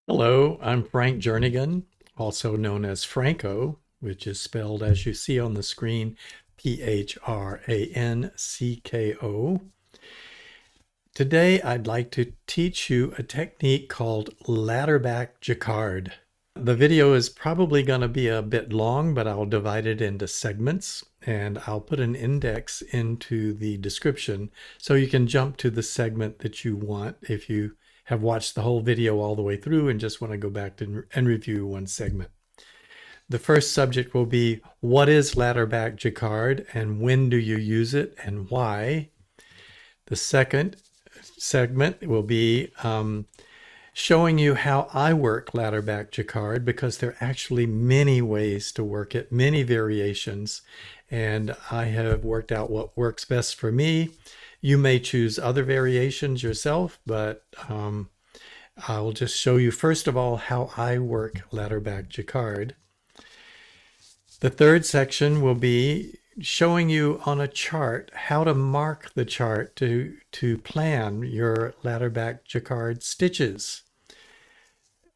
Hello, I'm Frank Jernigan, also known as Franco, which is spelled as you see on the screen, Pranco. Today, I'd like to teach you a technique called Ladderback Jacquard. The video is probably going to be a bit long, but I'll divide it into segments, and I'll put an index into the description so you can jump to the segment that you want if you have watched the whole video all the way through and just want to go back and review one segment. The first subject will be, what is Ladderback Jacquard and when do you use it and why? The second segment will be showing you how I work Ladderback Jacquard, because there are actually many ways to work it, many variations, and I have worked out what works best for me. You may choose other variations yourself, but I'll just show you first of all how I work Ladderback Jacquard. The third section will be showing you on a chart how to mark the chart to plan your Ladderback Jacquard stitches.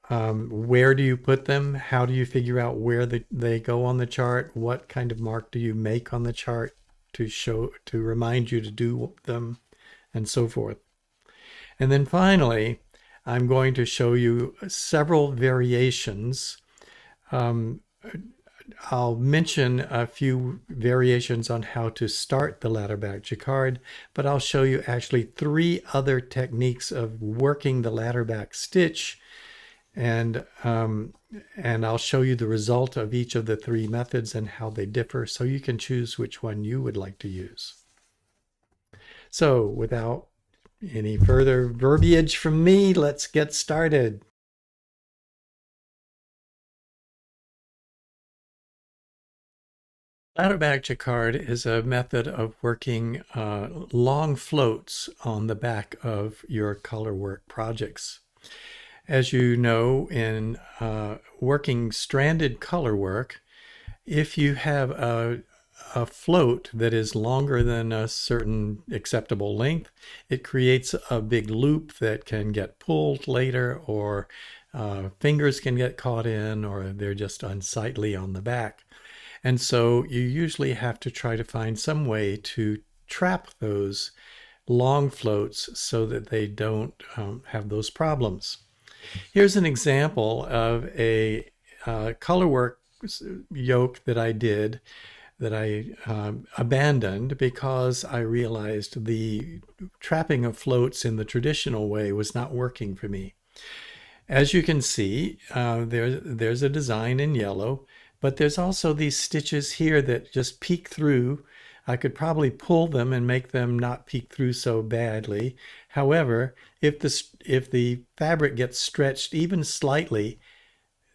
Where do you put them? How do you figure out where they go on the chart? What kind of mark do you make on the chart to remind you to do them, and so forth. And then finally, I'm going to show you several variations. I'll mention a few variations on how to start the Ladderback Jacquard, but I'll show you actually 3 other techniques of working the ladderback stitch, and I'll show you the result of each of the 3 methods and how they differ, so you can choose which one you would like to use. So without any further verbiage from me, let's get started. Ladderback Jacquard is a method of working long floats on the back of your colorwork projects. As you know, in working stranded colorwork, if you have a float that is longer than a certain acceptable length, it creates a big loop that can get pulled later, or fingers can get caught in, or they're just unsightly on the back. And so you usually have to try to find some way to trap those long floats so that they don't have those problems. Here's an example of a colorwork yoke that I did that I abandoned because I realized the trapping of floats in the traditional way was not working for me. As you can see, there's a design in yellow, but there's also these stitches here that just peek through. I could probably pull them and make them not peek through so badly. However, if the fabric gets stretched even slightly,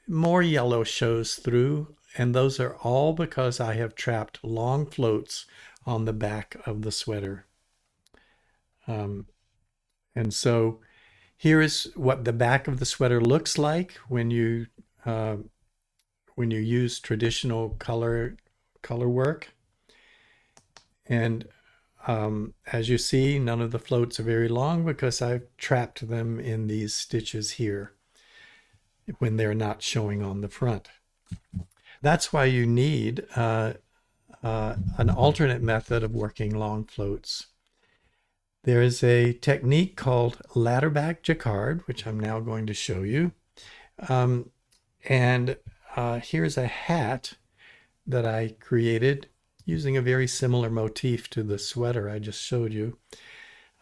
more yellow shows through, and those are all because I have trapped long floats on the back of the sweater. And so here is what the back of the sweater looks like when you use traditional color work. And as you see, none of the floats are very long because I've trapped them in these stitches here when they're not showing on the front. That's why you need an alternate method of working long floats. There is a technique called Ladderback Jacquard, which I'm now going to show you. Here's a hat that I created using a very similar motif to the sweater I just showed you.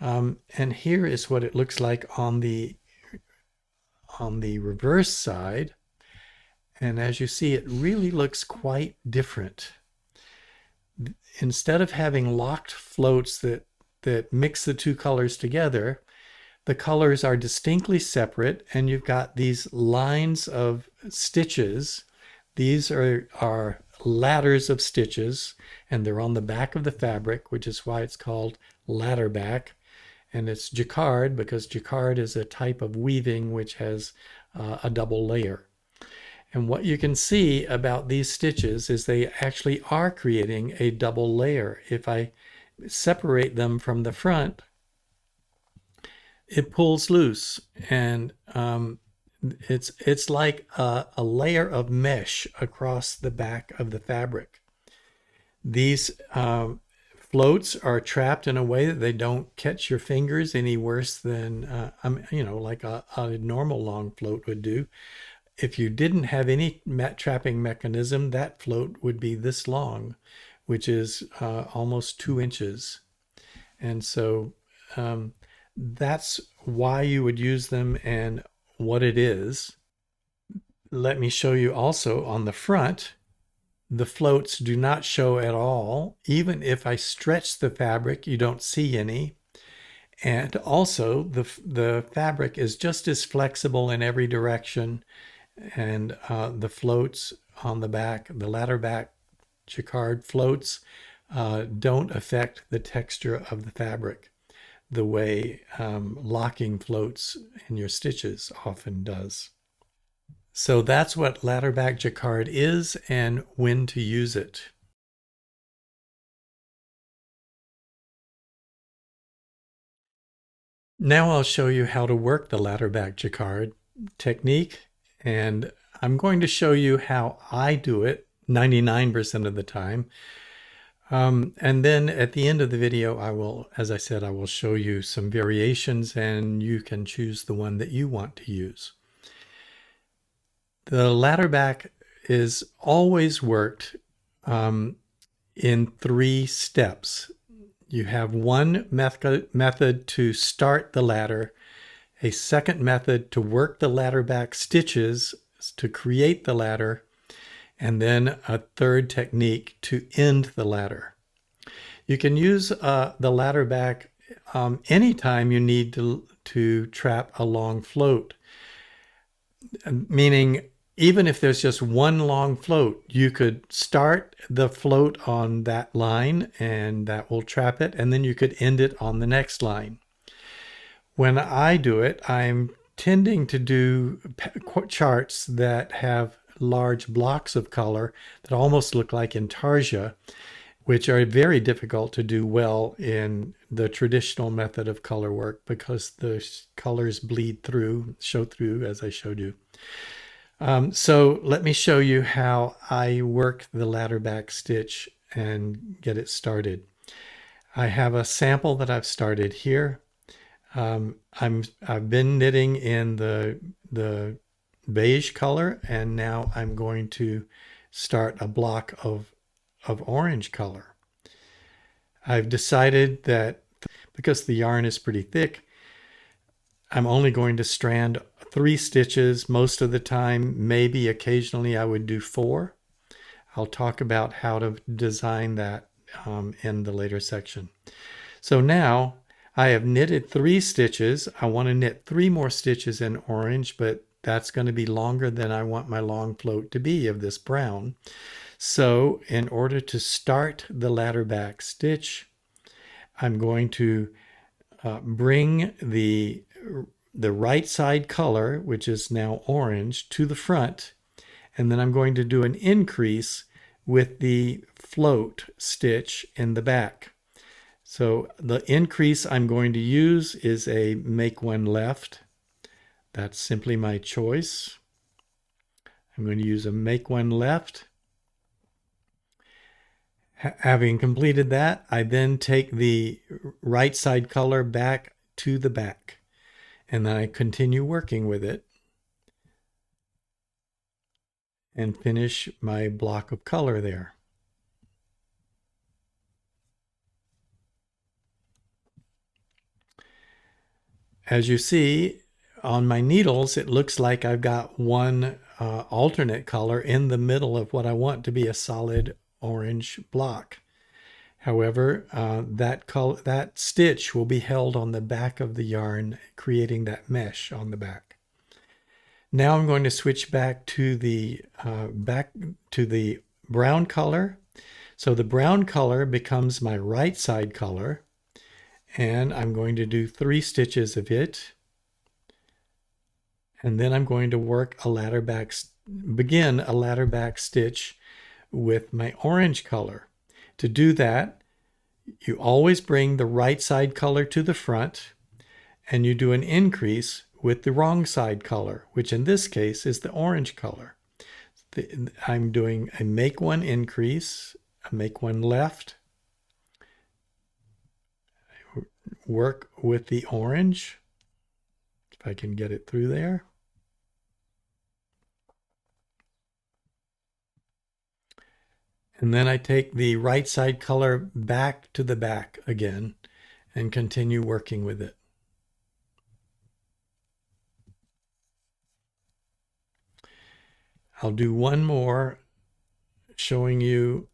And here is what it looks like on the reverse side. And as you see, it really looks quite different. Instead of having locked floats that mix the 2 colors together, the colors are distinctly separate, and you've got these lines of stitches. These are ladders of stitches, and they're on the back of the fabric, which is why it's called ladderback. And it's jacquard because jacquard is a type of weaving which has a double layer. And what you can see about these stitches is they actually are creating a double layer. If I separate them from the front, it pulls loose, and it's like a layer of mesh across the back of the fabric. These floats are trapped in a way that they don't catch your fingers any worse than like a normal long float would do. If you didn't have any trapping mechanism, that float would be this long, which is almost 2 inches. And so that's why you would use them and what it is. Let me show you also on the front. The floats do not show at all. Even if I stretch the fabric, you don't see any. And also the fabric is just as flexible in every direction. And the floats on the back, the Ladderback Jacquard floats, don't affect the texture of the fabric the way locking floats in your stitches often does. So that's what Ladderback Jacquard is and when to use it. Now I'll show you how to work the Ladderback Jacquard technique, and I'm going to show you how I do it 99% of the time. And then at the end of the video, I will, as I said, I will show you some variations and you can choose the one that you want to use. The Ladderback is always worked in 3 steps. You have one method to start the ladder, a second method to work the Ladderback stitches to create the ladder, and then a third technique to end the ladder. You can use the Ladderback anytime you need to trap a long float, meaning even if there's just one long float, you could start the float on that line and that will trap it, and then you could end it on the next line. When I do it, I'm tending to do charts that have large blocks of color that almost look like intarsia, which are very difficult to do well in the traditional method of color work because the colors bleed through, show through, as I showed you. So let me show you how I work the Ladderback stitch and get it started. I have a sample that I've started here. I've been knitting in the beige color, and now I'm going to start a block of orange color. I've decided that because the yarn is pretty thick, I'm only going to strand 3 stitches most of the time. Maybe occasionally I would do 4. I'll talk about how to design that in the later section. So now I have knitted 3 stitches. I want to knit 3 more stitches in orange, but that's going to be longer than I want my long float to be of this brown. So in order to start the Ladderback stitch, I'm going to bring the right side color, which is now orange, to the front, and then I'm going to do an increase with the float stitch in the back. So the increase I'm going to use is a make one left. That's simply my choice. I'm going to use a make one left. Having completed that, I then take the right side color back to the back, and then I continue working with it and finish my block of color there. As you see on my needles, it looks like I've got one alternate color in the middle of what I want to be a solid orange block. However, that stitch will be held on the back of the yarn, creating that mesh on the back. Now I'm going to switch back to the brown color. So the brown color becomes my right side color, and I'm going to do 3 stitches of it. And then I'm going to work begin a ladderback stitch with my orange color. To do that, you always bring the right side color to the front, and you do an increase with the wrong side color, which in this case is the orange color. I'm doing a make one increase, a make one left, work with the orange, if I can get it through there. And then I take the right side color back to the back again and continue working with it. I'll do one more showing you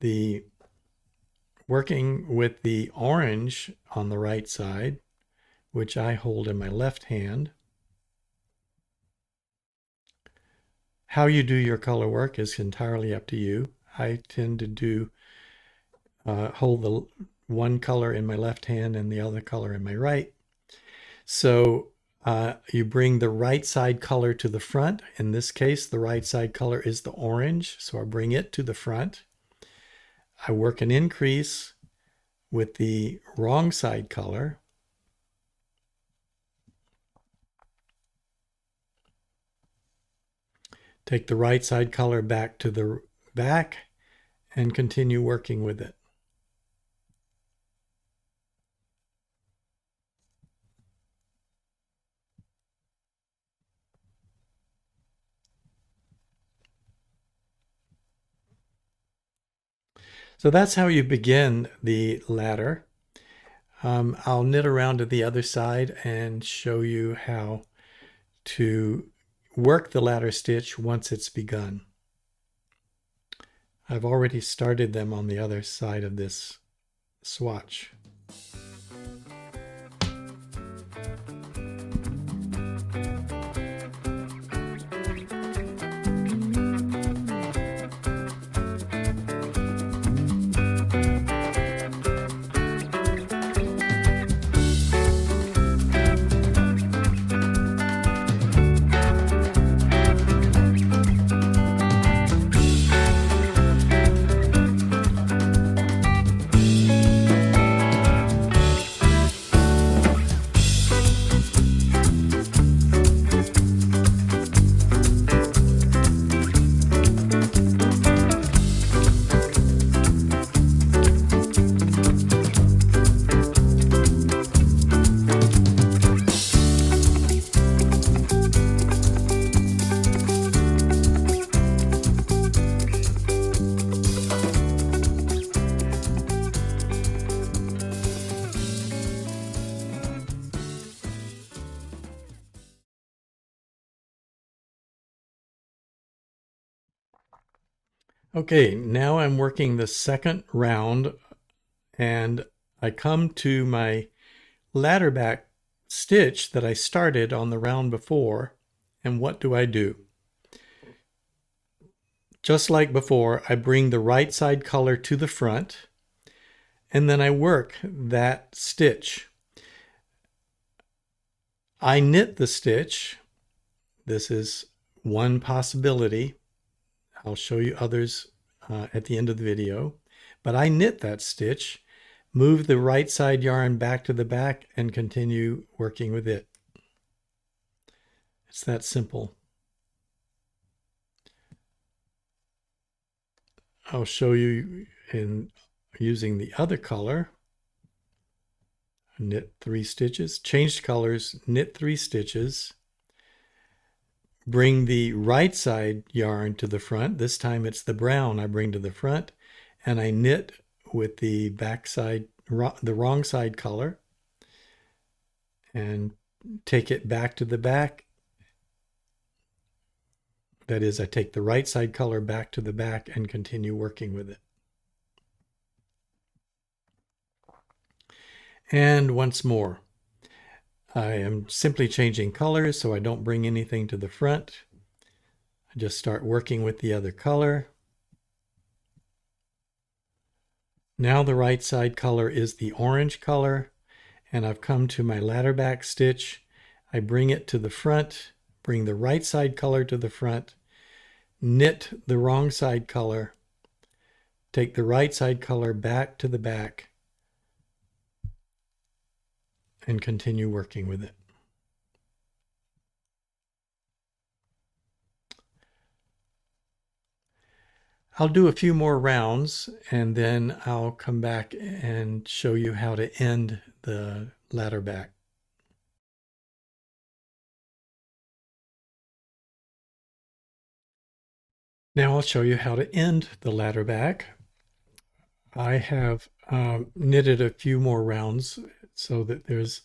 the working with the orange on the right side, which I hold in my left hand. How you do your color work is entirely up to you. I tend to hold the one color in my left hand and the other color in my right. So you bring the right side color to the front. In this case, the right side color is the orange, so I bring it to the front. I work an increase with the wrong side color. Take the right side color back to the back and continue working with it. So that's how you begin the ladder. I'll knit around to the other side and show you how to work the ladder stitch once it's begun. I've already started them on the other side of this swatch. Okay, now I'm working the second round and I come to my ladderback stitch that I started on the round before, and what do? Just like before, I bring the right side color to the front and then I work that stitch. I knit the stitch. This is one possibility. I'll show you others at the end of the video. But I knit that stitch, move the right side yarn back to the back, and continue working with it. It's that simple. I'll show you in using the other color. Knit 3 stitches, changed colors, knit 3 stitches. Bring the right side yarn to the front. This time it's the brown I bring to the front, and I knit with the back side, the wrong side color, and take it back to the back. That is, I take the right side color back to the back and continue working with it. And once more. I am simply changing colors so I don't bring anything to the front. I just start working with the other color. Now the right side color is the orange color, and I've come to my ladderback stitch. I bring it to the front, bring the right side color to the front, knit the wrong side color, take the right side color back to the back, and continue working with it. I'll do a few more rounds and then I'll come back and show you how to end the ladder back. Now I'll show you how to end the ladder back. I have knitted a few more rounds so that there's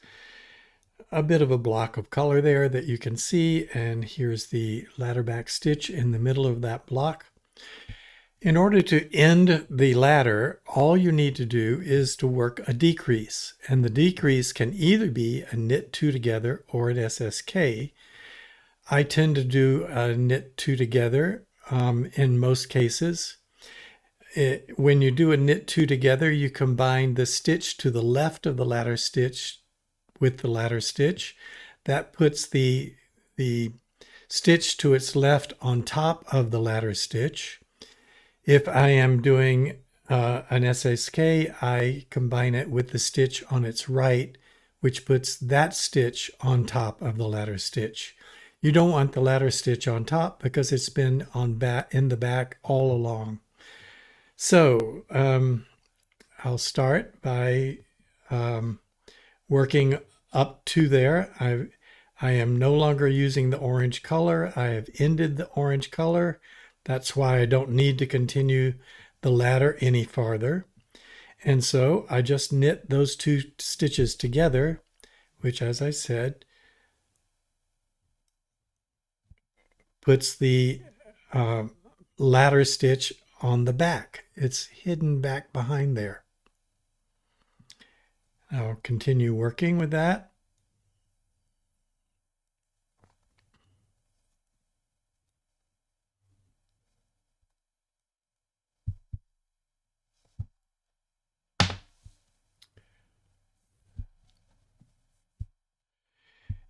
a bit of a block of color there that you can see, and here's the ladder back stitch in the middle of that block. In order to end the ladder, all you need to do is to work a decrease, and the decrease can either be a knit two together or an SSK. I tend to do a knit two together in most cases. When you do a knit two together, you combine the stitch to the left of the ladder stitch with the ladder stitch. That puts the stitch to its left on top of the ladder stitch. If I am doing an SSK, I combine it with the stitch on its right, which puts that stitch on top of the ladder stitch. You don't want the ladder stitch on top because it's been in the back all along. So I'll start by working up to there. I am no longer using the orange color. I have ended the orange color. That's why I don't need to continue the ladder any farther. And so I just knit those two stitches together, which, as I said, puts the ladder stitch on the back. It's hidden back behind there. I'll continue working with that.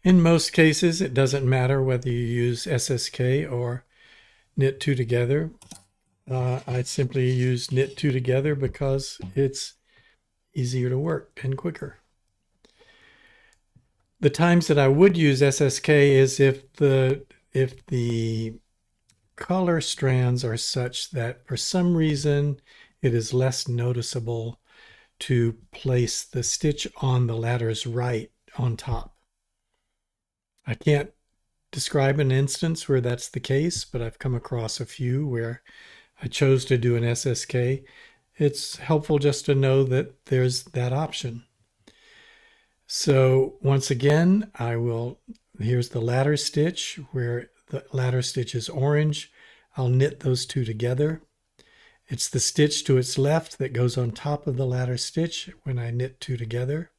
In most cases, it doesn't matter whether you use SSK or knit two together. I simply use knit two together because it's easier to work and quicker. The times that I would use SSK is if the color strands are such that for some reason it is less noticeable to place the stitch on the ladder's right on top. I can't describe an instance where that's the case, but I've come across a few where I chose to do an SSK. It's helpful just to know that there's that option. So once again, here's the ladder stitch where the ladder stitch is orange. I'll knit those two together. It's the stitch to its left that goes on top of the ladder stitch when I knit two together.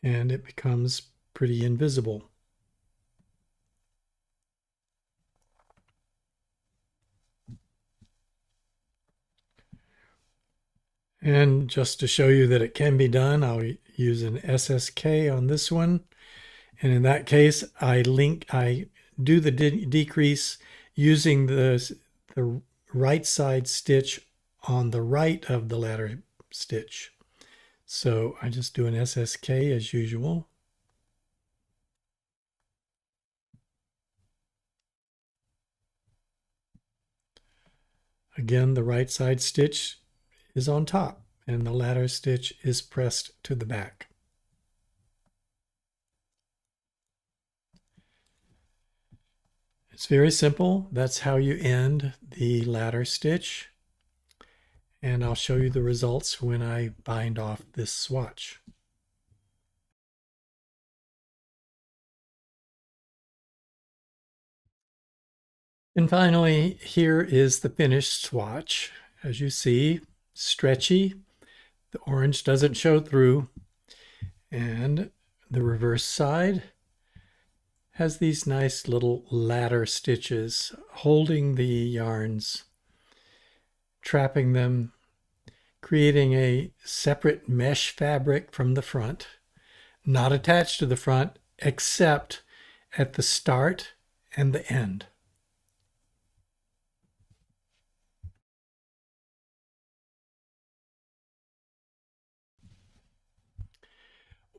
And it becomes pretty invisible. And just to show you that it can be done, I'll use an SSK on this one. And in that case, I do the decrease using the right side stitch on the right of the ladder stitch. So I just do an SSK as usual. Again, the right side stitch is on top and the ladder stitch is pressed to the back. It's very simple. That's how you end the ladder stitch. And I'll show you the results when I bind off this swatch. And finally, here is the finished swatch. As you see, stretchy. The orange doesn't show through. And the reverse side has these nice little ladder stitches holding the yarns, trapping them, creating a separate mesh fabric from the front, not attached to the front except at the start and the end.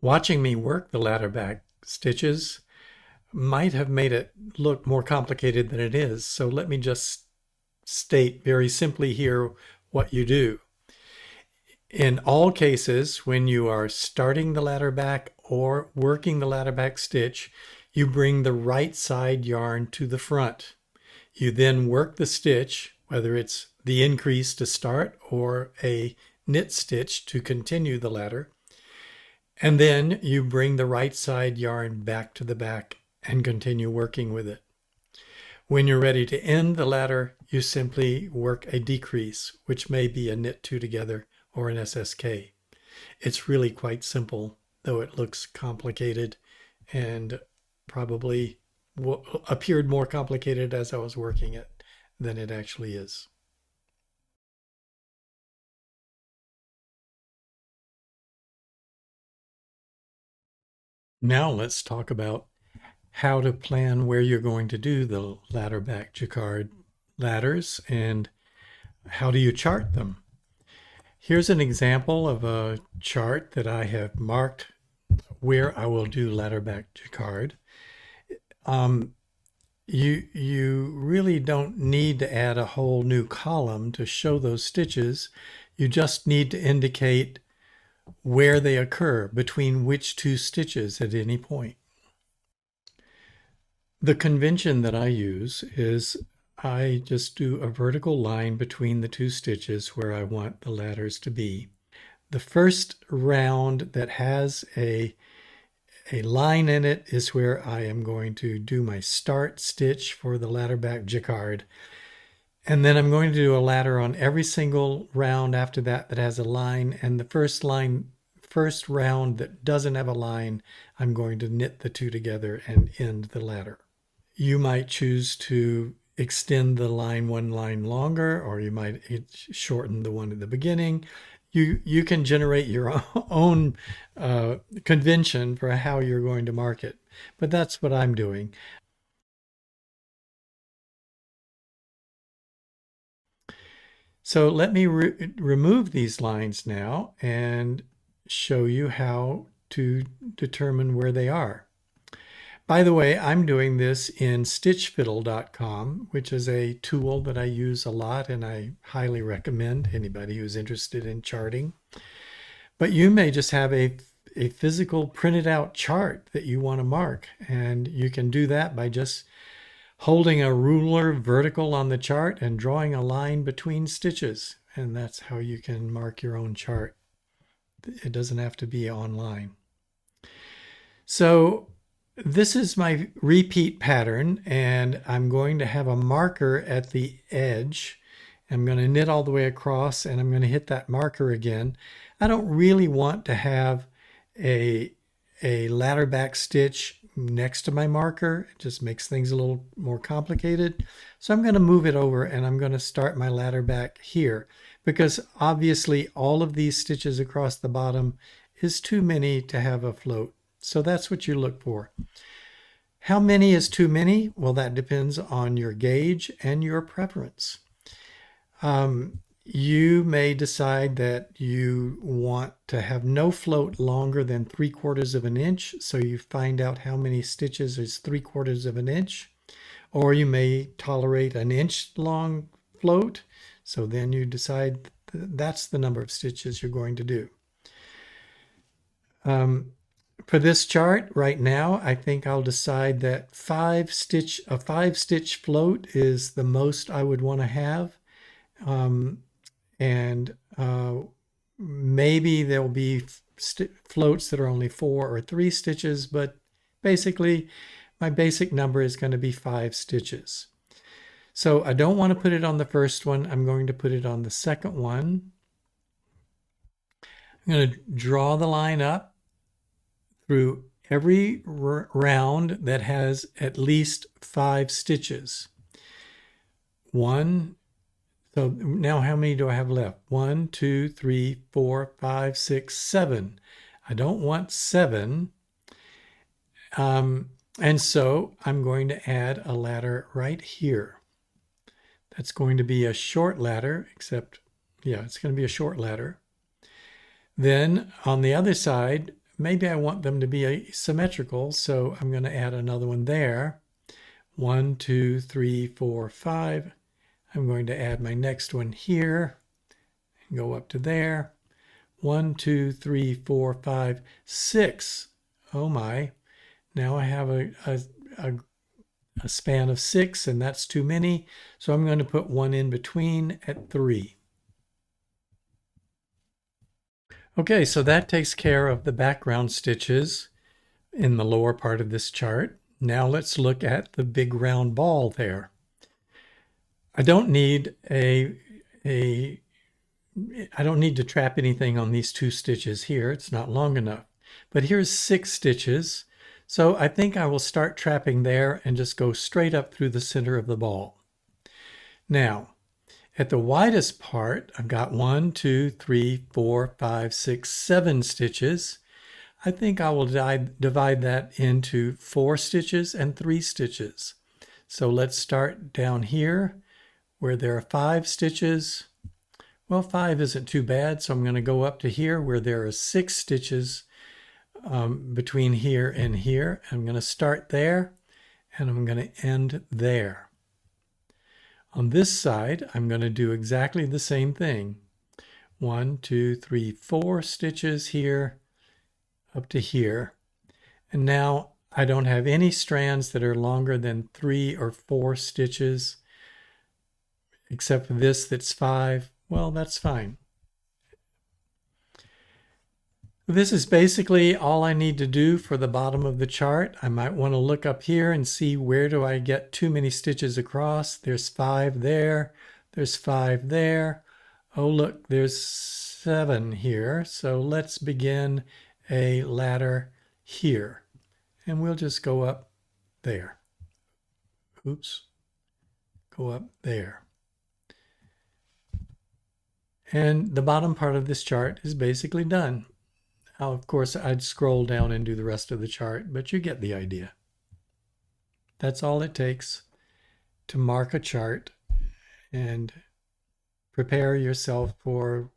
Watching me work the ladderback stitches might have made it look more complicated than it is. So let me just state very simply here what you do. In all cases, when you are starting the ladderback or working the ladderback stitch, you bring the right side yarn to the front. You then work the stitch, whether it's the increase to start or a knit stitch to continue the ladder. And then you bring the right side yarn back to the back and continue working with it. When you're ready to end the ladder, you simply work a decrease, which may be a knit two together or an SSK. It's really quite simple, though it looks complicated and probably appeared more complicated as I was working it than it actually is. Now let's talk about how to plan where you're going to do the Ladderback Jacquard ladders and how do you chart them. Here's an example of a chart that I have marked where I will do Ladderback Jacquard. You really don't need to add a whole new column to show those stitches. You just need to indicate where they occur, between which two stitches at any point. The convention that I use is I just do a vertical line between the two stitches where I want the ladders to be. The first round that has a line in it is where I am going to do my start stitch for the Ladderback Jacquard. And then I'm going to do a ladder on every single round after that that has a line. And the first round that doesn't have a line, I'm going to knit the two together and end the ladder. You might choose to extend the line one line longer, or you might shorten the one at the beginning. You can generate your own convention for how you're going to mark it. But that's what I'm doing. So let me remove these lines now and show you how to determine where they are. By the way, I'm doing this in stitchfiddle.com, which is a tool that I use a lot and I highly recommend anybody who's interested in charting. But you may just have a physical printed out chart that you want to mark, and you can do that by just holding a ruler vertical on the chart and drawing a line between stitches. And that's how you can mark your own chart. It doesn't have to be online. So this is my repeat pattern, and I'm going to have a marker at the edge. I'm going to knit all the way across, and I'm going to hit that marker again. I don't really want to have a ladderback stitch next to my marker. It just makes things a little more complicated. So I'm going to move it over and I'm going to start my ladderback here, because obviously all of these stitches across the bottom is too many to have a float. So that's what you look for. How many is too many? Well, that depends on your gauge and your preference. You may decide that you want to have no float longer than 3/4 of an inch. So you find out how many stitches is 3/4 of an inch. Or you may tolerate an inch long float. So then you decide that's the number of stitches you're going to do. For this chart right now, I think I'll decide that a 5-stitch float is the most I would want to have. Maybe there'll be floats that are only 4 or 3 stitches, but basically my basic number is going to be 5 stitches. So I don't want to put it on the first one. I'm going to put it on the second one. I'm going to draw the line up through every round that has at least 5 stitches. So now how many do I have left? 1, 2, 3, 4, 5, 6, 7. I don't want 7. And so I'm going to add a ladder right here. That's going to be a short ladder, except, yeah, it's going to be a short ladder. Then on the other side, maybe I want them to be symmetrical, so I'm going to add another one there. 1, 2, 3, 4, 5. I'm going to add my next one here and go up to there. 1, 2, 3, 4, 5, 6. Oh my. Now I have a span of 6, and that's too many. So I'm going to put one in between at 3. Okay, so that takes care of the background stitches in the lower part of this chart. Now let's look at the big round ball there. I don't need I don't need to trap anything on these 2 stitches here. It's not long enough. But here's 6 stitches. So I think I will start trapping there and just go straight up through the center of the ball. Now, at the widest part, I've got 1, 2, 3, 4, 5, 6, 7 stitches. I think I will divide that into 4 stitches and 3 stitches. So let's start down here where there are 5 stitches. Well, 5 isn't too bad, so I'm going to go up to here where there are 6 stitches between here and here. I'm going to start there, and I'm going to end there. On this side, I'm going to do exactly the same thing. 1, 2, 3, 4 stitches here, up to here. And now I don't have any strands that are longer than 3 or 4 stitches, except for this that's 5. Well, that's fine. This is basically all I need to do for the bottom of the chart. I might want to look up here and see where do I get too many stitches across. There's 5 there. There's 5 there. Oh, look, there's 7 here. So let's begin a ladder here. And we'll just go up there. Oops. Go up there. And the bottom part of this chart is basically done. Now, of course, I'd scroll down and do the rest of the chart, but you get the idea. That's all it takes to mark a chart and prepare yourself for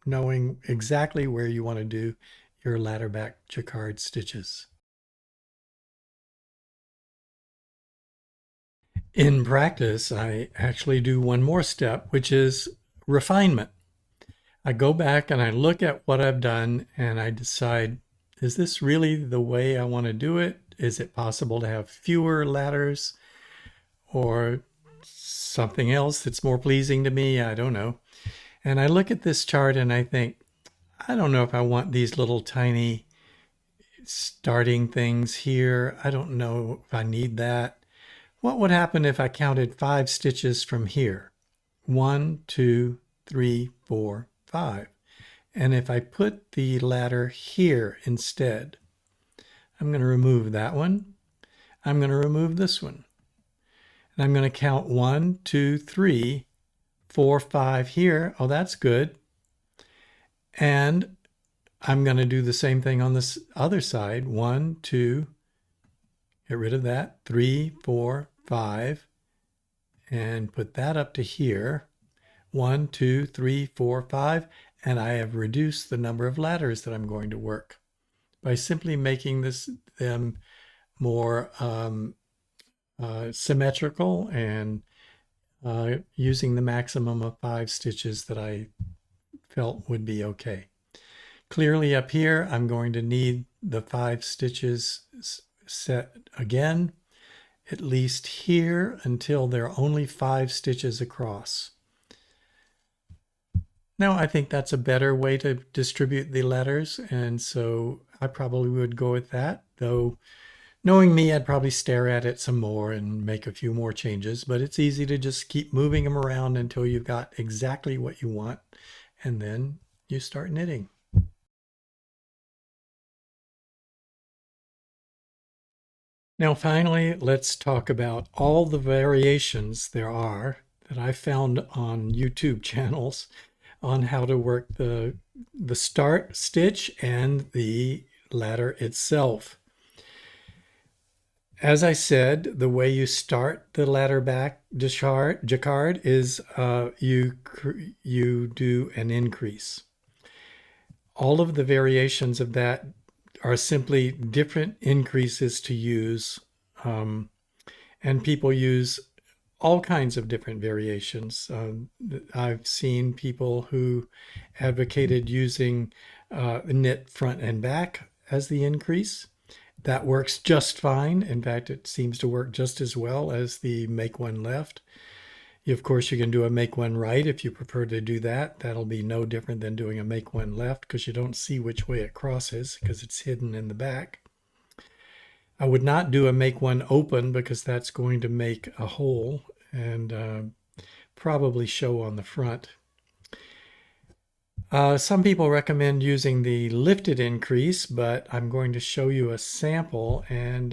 knowing exactly where you want to do your Ladderback Jacquard stitches. In practice, I actually do one more step, which is refinement. I go back and I look at what I've done and I decide, is this really the way I want to do it? Is it possible to have fewer ladders or something else that's more pleasing to me? I don't know. And I look at this chart and I think, I don't know if I want these little tiny starting things here. I don't know if I need that. What would happen if I counted 5 stitches from here? 1, 2, 3, 4, 5. And if I put the ladder here instead, I'm going to remove that one. I'm going to remove this one. And I'm going to count 1, 2, 3, 4, 5 here. Oh, that's good. And I'm going to do the same thing on this other side. 1, 2, get rid of that. 3, 4, 5. And put that up to here. 1, 2, 3, 4, 5, and I have reduced the number of ladders that I'm going to work by simply making them more symmetrical and using the maximum of 5 stitches that I felt would be okay. Clearly up here, I'm going to need the 5 stitches set again, at least here until there are only 5 stitches across. Now, I think that's a better way to distribute the letters, and so I probably would go with that, though knowing me, I'd probably stare at it some more and make a few more changes, but it's easy to just keep moving them around until you've got exactly what you want, and then you start knitting. Now, finally, let's talk about all the variations there are that I found on YouTube channels on how to work the start stitch and the ladder itself. As I said, the way you start the Ladderback Jacquard is you do an increase. All of the variations of that are simply different increases to use. And people use all kinds of different variations. I've seen people who advocated using knit front and back as the increase. That works just fine. In fact, it seems to work just as well as the make one left. Of course, you can do a make one right if you prefer to do that. That'll be no different than doing a make one left because you don't see which way it crosses because it's hidden in the back. I would not do a make one open because that's going to make a hole and probably show on the front. Some people recommend using the lifted increase, but I'm going to show you a sample, and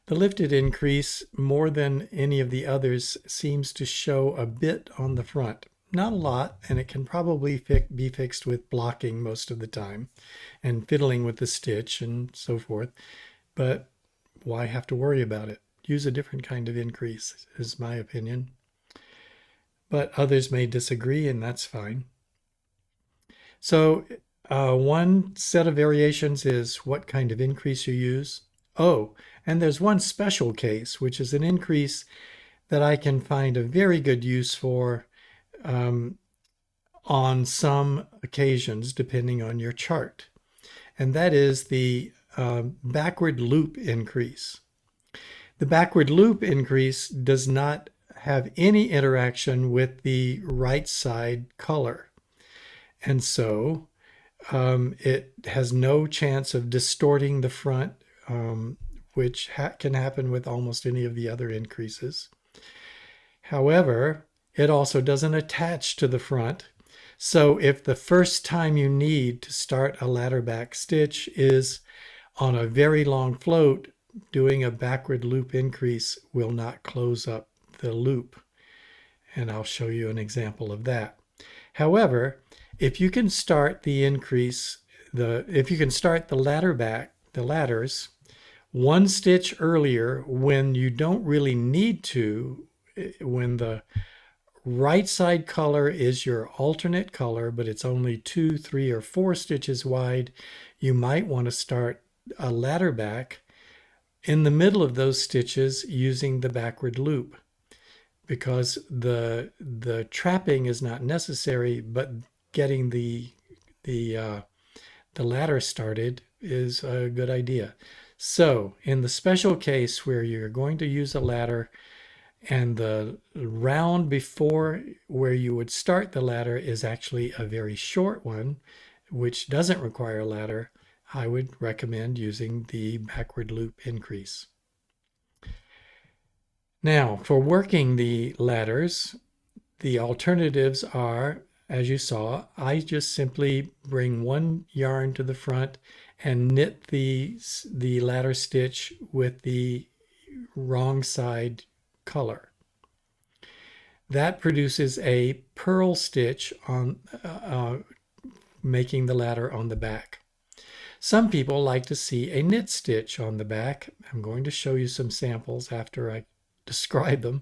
the lifted increase, more than any of the others, seems to show a bit on the front. Not a lot, and it can probably be fixed with blocking most of the time and fiddling with the stitch and so forth, but why have to worry about it? Use a different kind of increase, is my opinion. But others may disagree, and that's fine. So one set of variations is what kind of increase you use. Oh, and there's one special case, which is an increase that I can find a very good use for on some occasions, depending on your chart. And that is the backward loop increase. The backward loop increase does not have any interaction with the right side color. And so it has no chance of distorting the front, which can happen with almost any of the other increases. However, it also doesn't attach to the front. So if the first time you need to start a ladderback stitch is on a very long float, doing a backward loop increase will not close up the loop. And I'll show you an example of that. However, if you can start the increase, if you can start the ladders, one stitch earlier when you don't really need to, when the right side color is your alternate color, but it's only 2, 3, or 4 stitches wide, you might want to start a ladderback in the middle of those stitches using the backward loop, because the trapping is not necessary, but getting the ladder started is a good idea. So in the special case where you're going to use a ladder and the round before where you would start the ladder is actually a very short one, which doesn't require a ladder, I would recommend using the backward loop increase. Now, for working the ladders, the alternatives are, as you saw, I just simply bring one yarn to the front and knit the ladder stitch with the wrong side color. That produces a purl stitch on making the ladder on the back. Some people like to see a knit stitch on the back. I'm going to show you some samples after I describe them.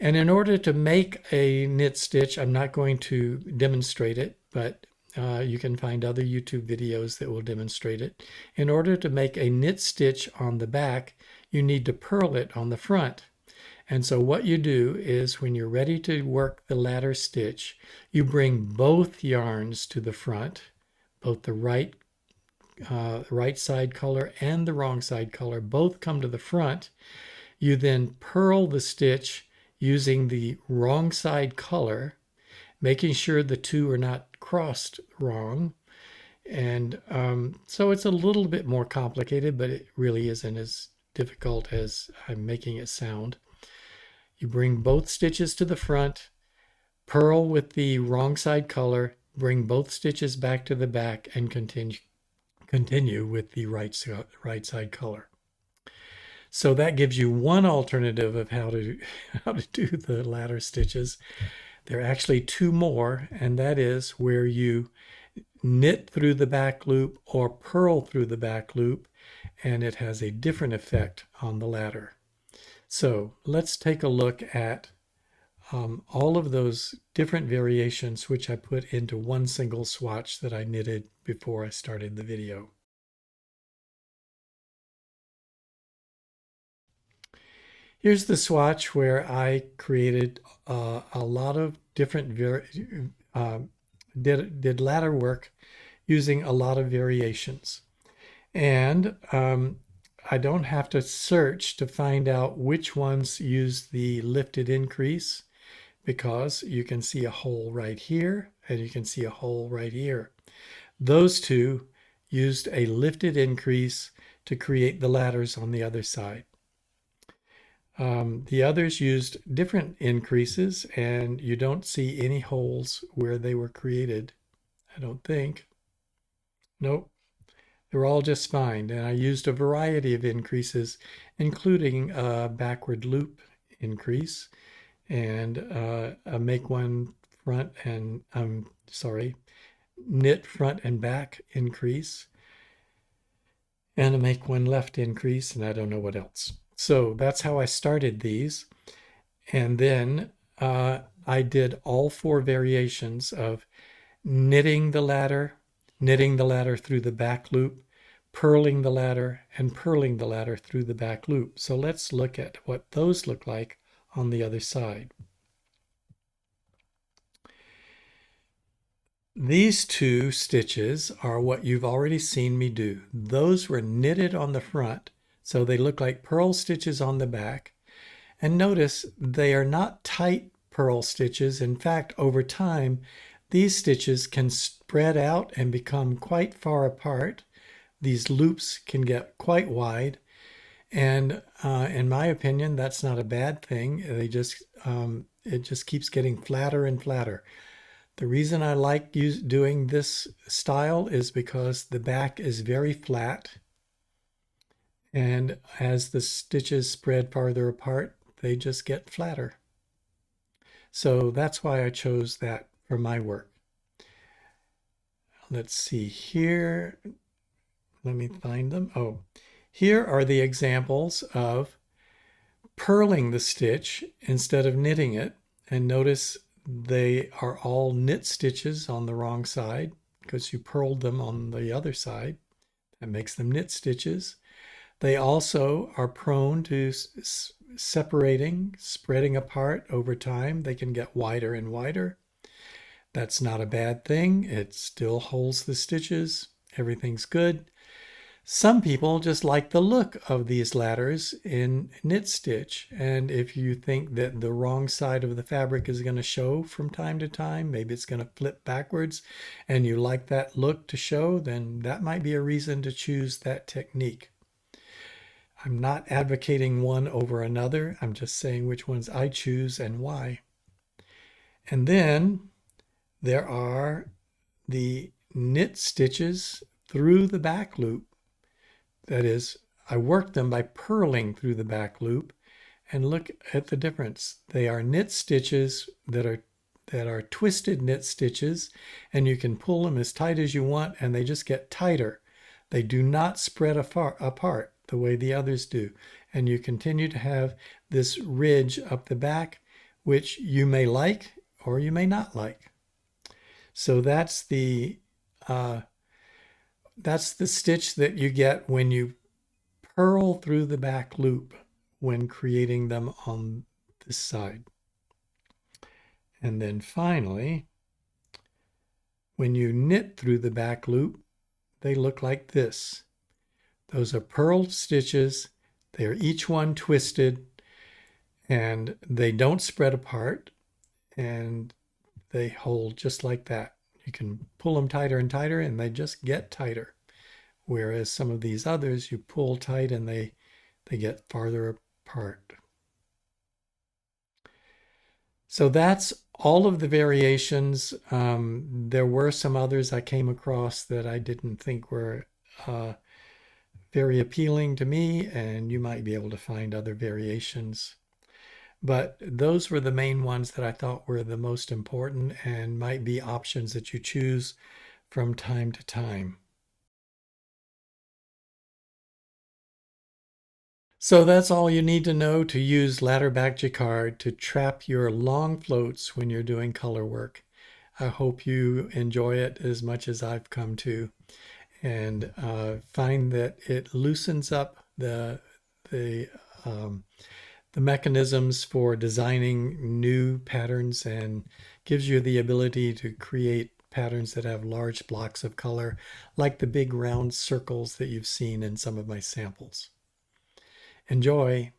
And in order to make a knit stitch, I'm not going to demonstrate it, but you can find other YouTube videos that will demonstrate it. In order to make a knit stitch on the back, you need to purl it on the front. And so what you do is when you're ready to work the ladder stitch, you bring both yarns to the front, both the right side color and the wrong side color both come to the front. You then purl the stitch using the wrong side color, making sure the two are not crossed wrong. And so it's a little bit more complicated, but it really isn't as difficult as I'm making it sound. You bring both stitches to the front, purl with the wrong side color, bring both stitches back to the back, and continue with the right side color. So that gives you one alternative of how to do the ladder stitches. There are actually two more, and that is where you knit through the back loop or purl through the back loop, and it has a different effect on the ladder. So let's take a look at all of those different variations which I put into one single swatch that I knitted before I started the video. Here's the swatch where I created a lot of different did ladder work using a lot of variations. And I don't have to search to find out which ones use the lifted increase, because you can see a hole right here and you can see a hole right here. Those two used a lifted increase to create the ladders on the other side. The others used different increases, and you don't see any holes where they were created, I don't think. Nope, they're all just fine. And I used a variety of increases, including a backward loop increase and a make one front and, knit front and back increase, and a make one left increase, and I don't know what else. So that's how I started these. And then I did all four variations of knitting the ladder through the back loop, purling the ladder, and purling the ladder through the back loop. So let's look at what those look like on the other side. These two stitches are what you've already seen me do. Those were knitted on the front, so they look like purl stitches on the back. And notice they are not tight purl stitches. In fact, over time, these stitches can spread out and become quite far apart. These loops can get quite wide. And in my opinion, that's not a bad thing. It just keeps getting flatter and flatter. The reason I like doing this style is because the back is very flat, and as the stitches spread farther apart, they just get flatter. So that's why I chose that for my work. Let's see here. Let me find them. Oh, here are the examples of purling the stitch instead of knitting it. And notice they are all knit stitches on the wrong side because you purled them on the other side. That makes them knit stitches. They also are prone to separating, spreading apart over time. They can get wider and wider. That's not a bad thing. It still holds the stitches. Everything's good. Some people just like the look of these ladders in knit stitch. And if you think that the wrong side of the fabric is going to show from time to time, maybe it's going to flip backwards, and you like that look to show, then that might be a reason to choose that technique. I'm not advocating one over another. I'm just saying which ones I choose and why. And then there are the knit stitches through the back loop. That is, I work them by purling through the back loop, and look at the difference. They are knit stitches that are twisted knit stitches, and you can pull them as tight as you want, and they just get tighter. They do not spread apart the way the others do, and you continue to have this ridge up the back, which you may like or you may not like. So that's the stitch that you get when you purl through the back loop when creating them on this side. And then finally, when you knit through the back loop, they look like this. Those are purled stitches. They are each one twisted, and they don't spread apart, and they hold just like that. You can pull them tighter and tighter, and they just get tighter. Whereas some of these others, you pull tight and they get farther apart. So that's all of the variations. There were some others I came across that I didn't think were very appealing to me, and you might be able to find other variations. But those were the main ones that I thought were the most important and might be options that you choose from time to time. So that's all you need to know to use Ladderback Jacquard to trap your long floats when you're doing color work. I hope you enjoy it as much as I've come to, and find that it loosens up the the mechanisms for designing new patterns and gives you the ability to create patterns that have large blocks of color, like the big round circles that you've seen in some of my samples. Enjoy!